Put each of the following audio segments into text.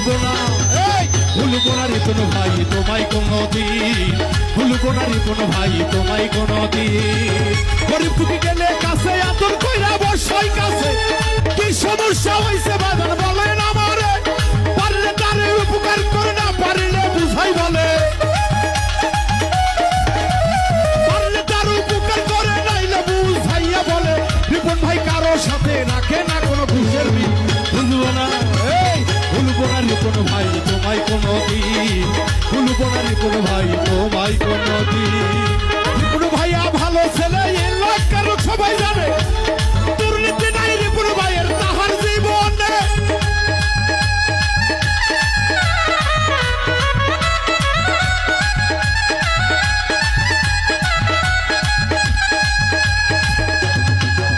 ভুলবো না, এই ভুলবো না রিপন ভাই তোমায় কোনদিন, ভুলবো না রিপন ভাই তোমায় কোনদিন। গরিব দুঃখী গেলে কাছে আদর কইরা বসাই কাছে, কি সমস্যা হইছে বাজান বলেন আমারে, পারলে তারে উপকার করে না পারলে বুঝাই বলে, পারলে তার উপকার করে নাইলে বুঝাইয়া বলে। রিপন ভাই কারো সাথে রাখে না কোনো ঘুষের বিল, ভুলবো না, এই ভুলবো না রিপন ভাই তোমায় কোনদিন, ভুলবো না রিপন ভাই তোমায় কোনদিন। রিপন ভাইয়া ভালো ছেলে এলাকার সবাই জানে, দুর্নীতি নাই রিপন ভাইয়ের তাহার জীবনে।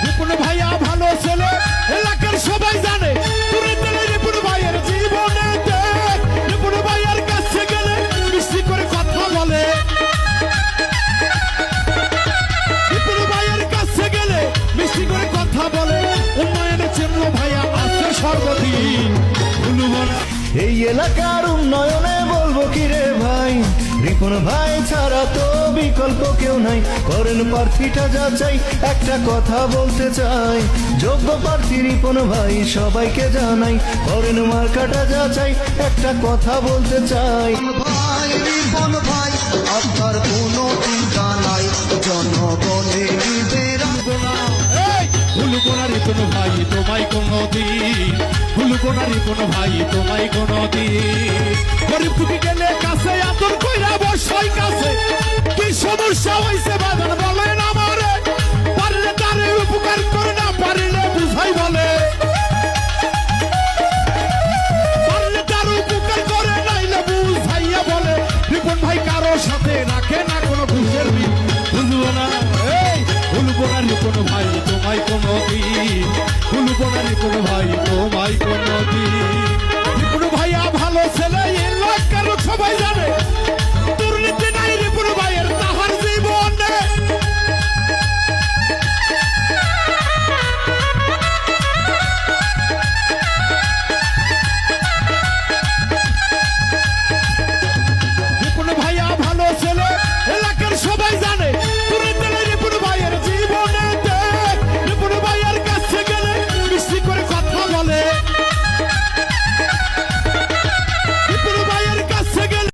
রিপন ভাইয়া ভালো ছেলে এলাকার সবাই জানে, দুর্নীতি নাই রিপন ভাইয়ের জীবনে। রিপন ভাইয়ের কাছে গেলে মিষ্টি করে কথা বলে, রিপন ভাইয়ের কাছে গেলে মিষ্টি করে কথা বলে। উন্নয়নের জন্য ভাইয়া আছে সর্বদিন, ভুলবো না। এই এলাকার উন্নয়নে বলবো কি রে ভাই, রিপন ভাই ছাড়া তো বিকল্প কেউ নাই। করেন প্রার্থীটা যাচাই, একটা কথা বলতে চাই, যোগ্য প্রার্থী রিপন ভাই সবাইকে জানাই। করেন মার্কাটা যাচাই, একটা কথা বলতে চাই। ভাই রিপন ভাই আপনার কোনো চিন্তা নাই, জনগণের বেরা ভুলবো না রিপন ভাই তোমায় কোনদিন, ভুলবো না রিপন ভাই তোমায় কোনদিন। গরিব দুঃখী গেলে কাছে আদর কইরা বসাই কাছে, কি সমস্যা হইছে বাজান বলেন আমারে, পারলে তারে উপকার করে না পারলে বুঝাই বলে, পারলে তার উপকার করে নাইলে বুঝাইয়া বলে। রিপন ভাই কারো সাথে রাখে না কোনো ঘুষের বিল, ভুলবো না, এই ভুলবো না রিপন ভাই তোমায় কোনদিন, ভুলবো না রিপন ভাই তোমায় কোন